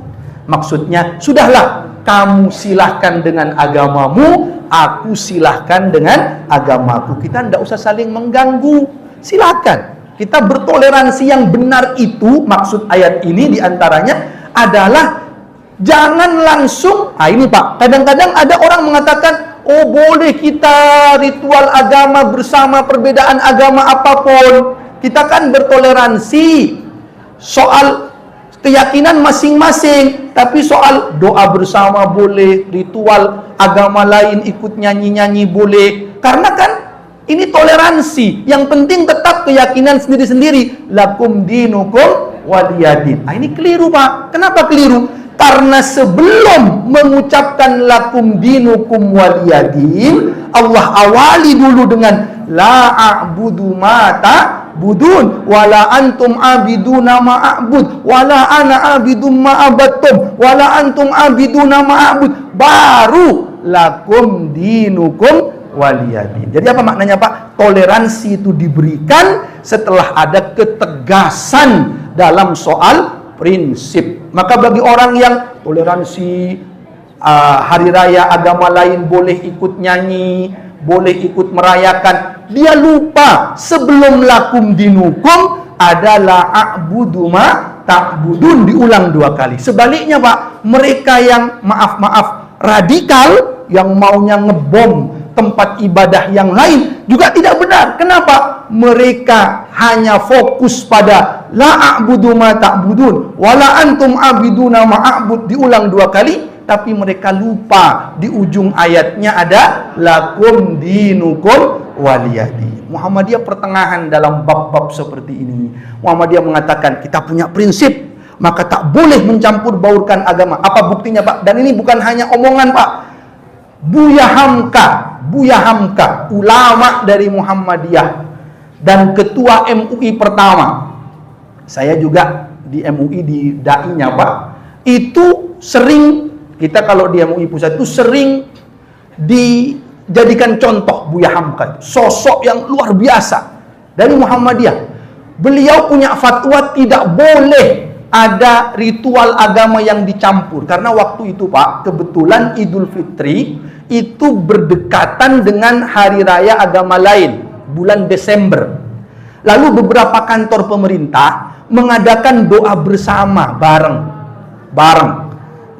Speaker 1: Maksudnya, sudahlah, kamu silahkan dengan agamamu, aku silahkan dengan agamaku. Kita tidak usah saling mengganggu. Silahkan. Kita bertoleransi. Yang benar itu, maksud ayat ini diantaranya adalah jangan langsung. Ini Pak, kadang-kadang ada orang mengatakan, oh boleh kita ritual agama bersama, perbedaan agama apapun. Kita kan bertoleransi soal keyakinan masing-masing, tapi soal doa bersama boleh, ritual agama lain ikut nyanyi-nyanyi boleh. Karena kan ini toleransi. Yang penting tetap keyakinan sendiri-sendiri. Lakum dinukum waliyadin. Ini keliru Pak. Kenapa keliru? Karena sebelum mengucapkan lakum dinukum waliyadin, Allah awali dulu dengan la a'budu ma ta'budun wala antum abiduna ma a'bud wala ana abidum ma abattum wala antum abiduna ma a'bud, baru lakum dinukum waliyadin. Jadi apa maknanya Pak? Toleransi itu diberikan setelah ada ketegasan dalam soal prinsip. Maka bagi orang yang toleransi, hari raya agama lain boleh ikut nyanyi, boleh ikut merayakan, dia lupa sebelum lakum dinukum adalah a'budu ma ta'budun, diulang 2 kali. Sebaliknya Pak, mereka yang maaf radikal, yang maunya ngebom tempat ibadah yang lain juga tidak benar. Kenapa? Mereka hanya fokus pada la a'budu ma ta'budun wala antum abiduna ma a'bud, diulang 2 kali, tapi mereka lupa di ujung ayatnya ada lakum dinukum waliyadin. Muhammadiyah pertengahan dalam bab-bab seperti ini. Muhammadiyah mengatakan kita punya prinsip maka tak boleh mencampur baurkan agama. Apa buktinya, Pak? Dan ini bukan hanya omongan, Pak. Buya Hamka, ulama dari Muhammadiyah dan ketua MUI pertama. Saya juga di MUI di dai-nya, Pak. Itu sering, kita kalau di MUI pusat itu sering dijadikan contoh Buya Hamka. Sosok yang luar biasa dari Muhammadiyah. Beliau punya fatwa tidak boleh ada ritual agama yang dicampur. Karena waktu itu, Pak, kebetulan Idul Fitri itu berdekatan dengan hari raya agama lain, bulan Desember. Lalu beberapa kantor pemerintah mengadakan doa bersama bareng.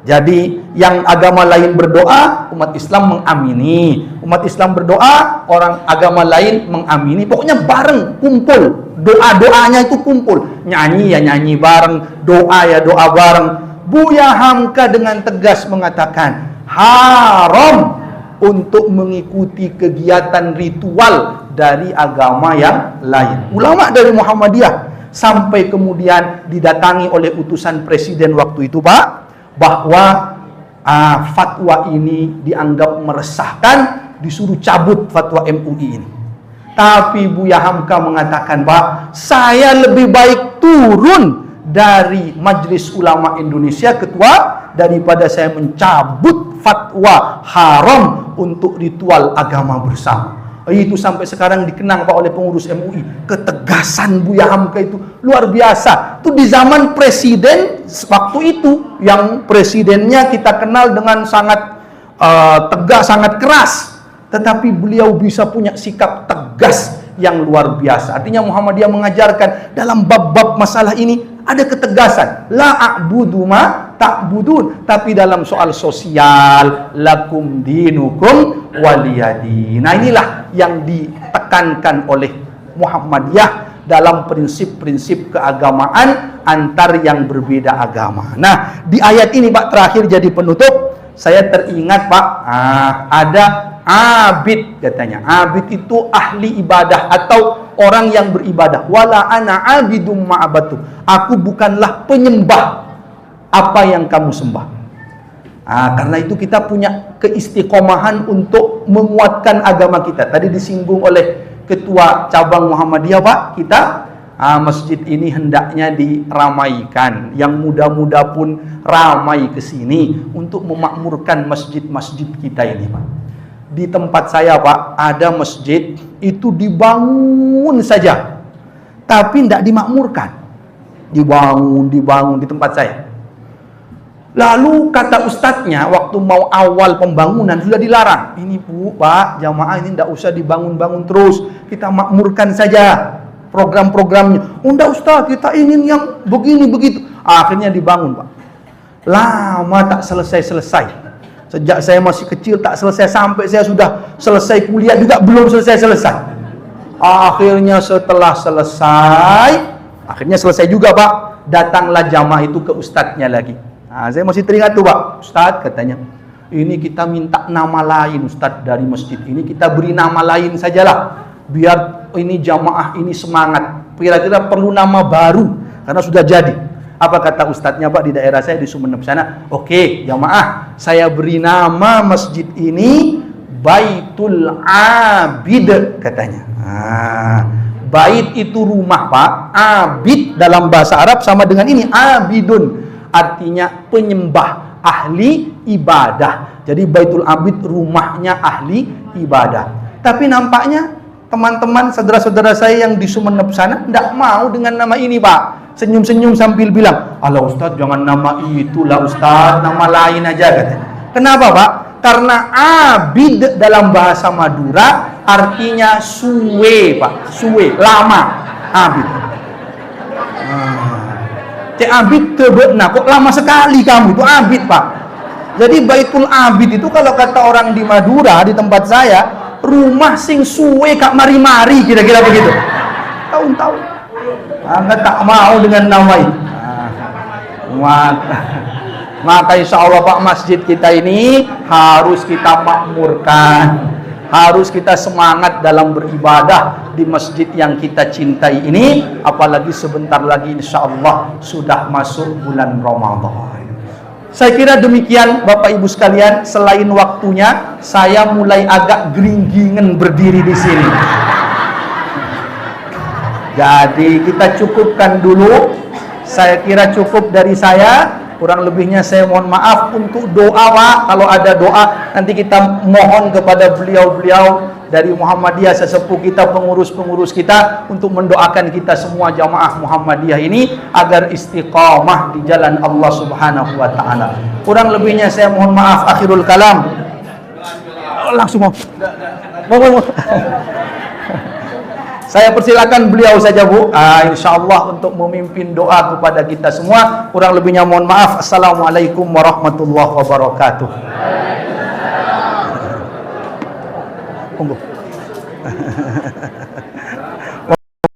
Speaker 1: Jadi yang agama lain berdoa, umat Islam mengamini. Umat Islam berdoa, orang agama lain mengamini. Pokoknya bareng, kumpul. Doa-doanya itu kumpul. Nyanyi ya nyanyi bareng, doa ya doa bareng. Buya Hamka dengan tegas mengatakan, haram untuk mengikuti kegiatan ritual dari agama yang lain. Ulama dari Muhammadiyah sampai kemudian didatangi oleh utusan presiden waktu itu, Pak, bahwa fatwa ini dianggap meresahkan, disuruh cabut fatwa MUI ini. Tapi Buya Hamka mengatakan, Pak, saya lebih baik turun dari Majelis Ulama Indonesia, ketua, daripada saya mencabut fatwa haram untuk ritual agama bersama. Itu sampai sekarang dikenang, Pak, oleh pengurus MUI. Ketegasan Buya Hamka itu luar biasa. Itu di zaman presiden waktu itu, yang presidennya kita kenal dengan sangat tegas, sangat keras. Tetapi beliau bisa punya sikap tegas yang luar biasa. Artinya Muhammadiyah mengajarkan dalam bab-bab masalah ini ada ketegasan. La a'budu ma ta'budun. Tapi dalam soal sosial, lakum dinukum waliyadin. Nah, inilah yang ditekankan oleh Muhammadiyah dalam prinsip-prinsip keagamaan antar yang berbeda agama. Nah, di ayat ini, Pak, terakhir jadi penutup, saya teringat, Pak, ada abid, katanya. Abid itu ahli ibadah atau orang yang beribadah. Wala ana abidum ma'abatu. Aku bukanlah penyembah apa yang kamu sembah. Karena itu kita punya keistiqomahan untuk menguatkan agama kita. Tadi disinggung oleh Ketua Cabang Muhammadiyah, Pak, kita masjid ini hendaknya diramaikan. Yang muda-muda pun ramai ke sini untuk memakmurkan masjid-masjid kita ini, Pak. Di tempat saya, Pak, ada masjid itu dibangun saja, tapi tidak dimakmurkan. Dibangun di tempat saya. Lalu kata ustadznya, waktu mau awal pembangunan sudah dilarang. Ini, Bu, Pak, jamaah ini tidak usah dibangun-bangun terus. Kita makmurkan saja program-programnya. Enggak, Ustaz, kita ingin yang begini begitu. Akhirnya dibangun, Pak. Lama tak selesai-selesai. Sejak saya masih kecil tak selesai, sampai saya sudah selesai kuliah juga belum selesai-selesai. Akhirnya setelah selesai, akhirnya selesai juga, Pak. Datanglah jamaah itu ke ustadznya lagi. Saya masih teringat tuh, Pak. Ustadz, katanya, ini kita minta nama lain, Ustadz, dari masjid ini. Kita beri nama lain sajalah, biar ini jamaah ini semangat. Kira-kira perlu nama baru, karena sudah jadi. Apa kata ustadznya, Pak, di daerah saya di Sumeneb sana? Oke, jamaah, saya beri nama masjid ini Baitul Abid, katanya. Bait itu rumah, Pak. Abid dalam bahasa Arab sama dengan ini, abidun. Artinya penyembah, ahli ibadah. Jadi Baitul Abid rumahnya ahli ibadah. Tapi nampaknya teman-teman, saudara-saudara saya yang di Sumeneb sana tidak mau dengan nama ini, Pak. Senyum-senyum sambil bilang, "Alah Ustaz, jangan nama itulah Ustaz, nama lain aja," katanya. Kenapa, Pak? Karena abid dalam bahasa Madura artinya suwe, Pak. Suwe, lama. Abid. Abid tebena, kok lama sekali kamu, itu abid, Pak. Jadi Baitul Abid itu kalau kata orang di Madura, di tempat saya, rumah sing suwe kak mari-mari, kira-kira begitu. Tahun-tahun. Anda tak mau dengan nama itu. Maka insya Allah, Pak, masjid kita ini harus kita makmurkan, Harus kita semangat dalam beribadah di masjid yang kita cintai ini, apalagi sebentar lagi insya Allah sudah masuk bulan Ramadan. Saya kira demikian Bapak Ibu sekalian. Selain waktunya, saya mulai agak geringgingen berdiri di sini. Jadi kita cukupkan dulu. Saya kira cukup dari saya. Kurang lebihnya saya mohon maaf. Untuk doa Pak, kalau ada doa nanti kita mohon kepada beliau-beliau dari Muhammadiyah, sesepuh kita, pengurus-pengurus kita, untuk mendoakan kita semua jamaah Muhammadiyah ini agar istiqamah di jalan Allah Subhanahu wa taala. Kurang lebihnya saya mohon maaf. Akhirul kalam. Langsung mau. Saya persilakan beliau saja Bu, insyaallah untuk memimpin doa kepada kita semua. Kurang lebihnya mohon maaf. Assalamualaikum warahmatullahi wabarakatuh. Tunggu.